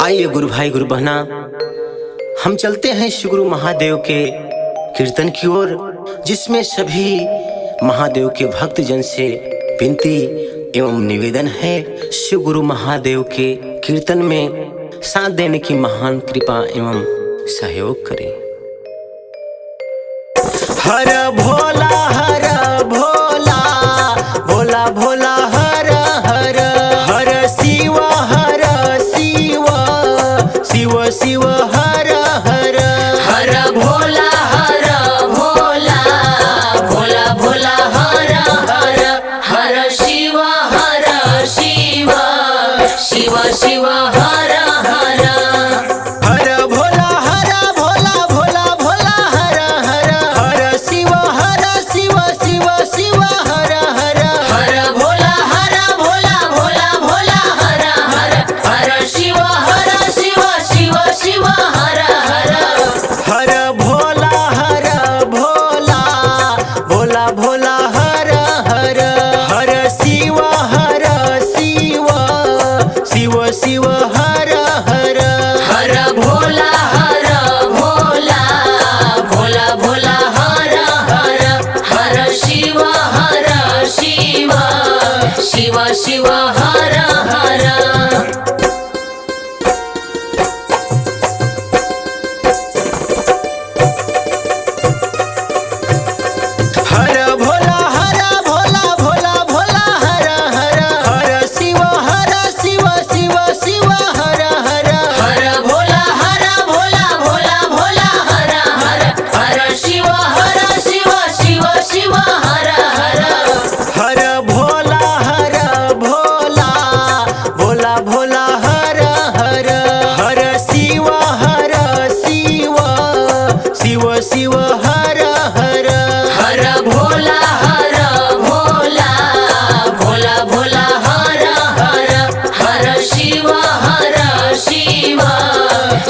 आइए गुरु भाई गुरु बहना, हम चलते हैं शिव गुरु महादेव के कीर्तन की ओर, जिसमें सभी महादेव के भक्त जन से विनती एवं निवेदन है शिव गुरु महादेव के कीर्तन में साथ देने की महान कृपा एवं सहयोग करें। हर भोला भोला भोला भोला हर हर हर शिव शिव शिव शिव हर हर हर भोला भोला भोला भोला हर हर हर शिव शिव शिव शिव हर हर हर भोला भोला भोला भोला हर हर हर शिव शिव शिव शिव हर हर हर भोला भोला भोला हर हर हर शिव शिव शिव शिव हर हर हर भोला भोला भोला भोला हर हर हर शिव शिव शिव शिव हर हर हर भोला भोला भोला भोला हर हर हर शिव शिव शिव शिव हर हर हर भोला भोला भोला भोला हर हर हर शिव शिव शिव शिव हर हर हर भोला भोला भोला हर हर हर शिव शिव शिव शिव हर हर हर भोला भोला भोला भोला हर हर हर शिव शिव शिव शिव हर हर हर भोला भोला भोला भोला हर हर हर शिव शिव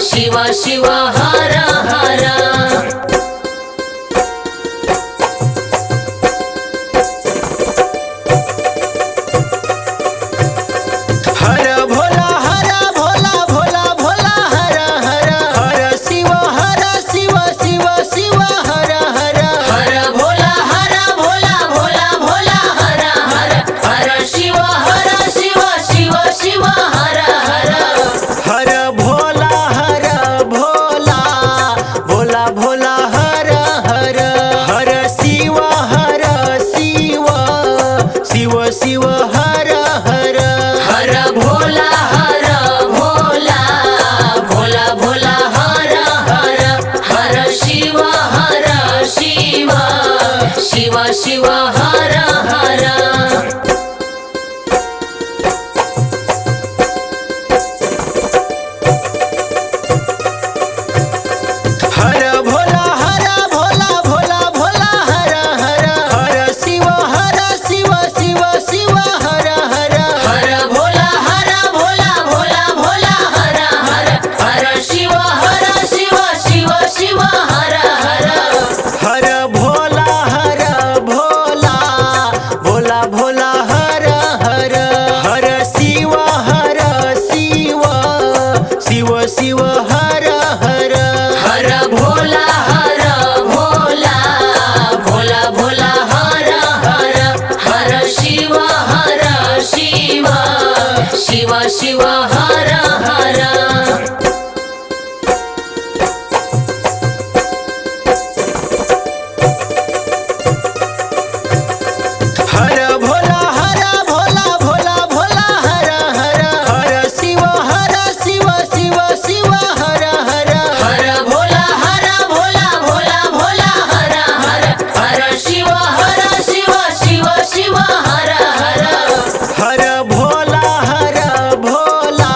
शिव शिव हर हर हर भोला भोला भोला भोला हर हर हर शिव शिव शिव शिव हर हर हर भोला भोला भोला हर हर हर शिव शिव शिव शिव हर हर हर भोला भोला भोला भोला हर हर हर शिव शिव शिव शिव हर हर हर भोला भोला भोला भोला हर हर हर शिव शिव शिव शिव हर हर हर भोला भोला भोला भोला हर हर हर शिव शिव शिव शिव हर हर हर भोला भोला भोला हर हर हर शिव शिव शिव शिव हर हर हर भोला भोला भोला भोला हर हर हर शिव शिव शिव शिव हर हर हर भोला भोला भोला भोला हर हर हर शिव शिव शिव शिव हर हर हर भोला भोला भोला भोला हर हर हर शिव शिव शिव शिव हर हर हर भोला भोला भोला हर हर हर शिव शिव शिव शिव हर हर हर भोला भोला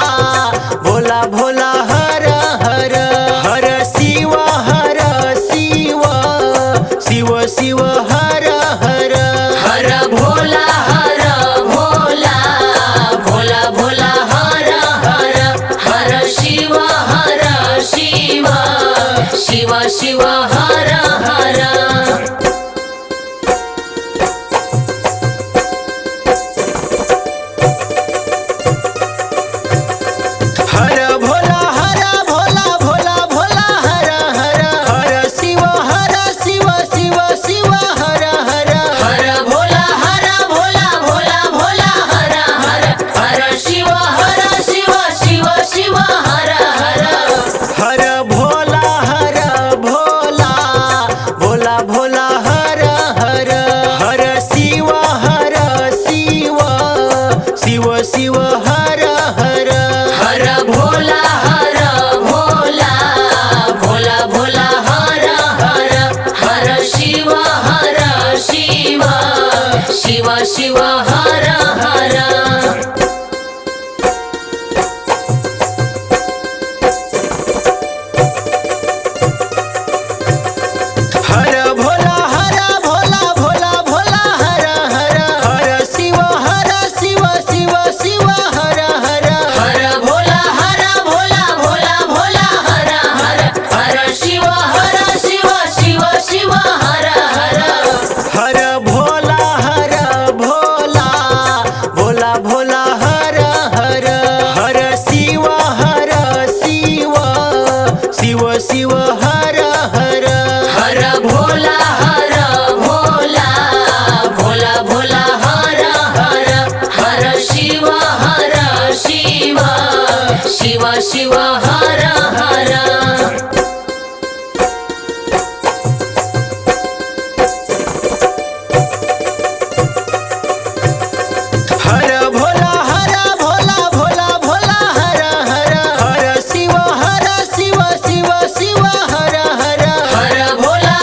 शिव शिव हर हर हर भोला भोला भोला भोला हर हर हर शिव शिव शिव शिव हर हर हर भोला भोला भोला भोला हर हर हर शिव शिव शिव शिव हर हर हर भोला भोला भोला हर हर हर शिव शिव शिव शिव हर हर हर भोला भोला भोला भोला हर हर हर शिव शिव शिव शिव हर हर हर भोला भोला भोला भोला हर हर हर शिव शिव शिव शिव हर हर हर भोला भोला भोला भोला हर हर हर शिव शिव शिव शिव हर हर हर भोला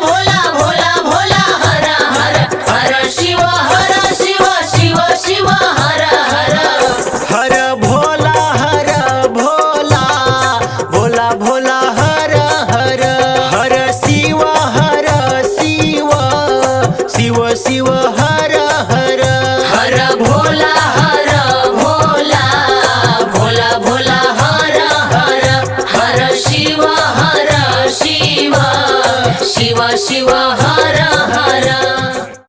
भोला भोला हर हर हर शिव शिव शिव शिव हर हर हर भोला भोला भोला भोला हर हर हर शिव शिव शिव शिव हर हर हर भोला भोला भोला भोला हर हर हर शिव शिव शिव शिव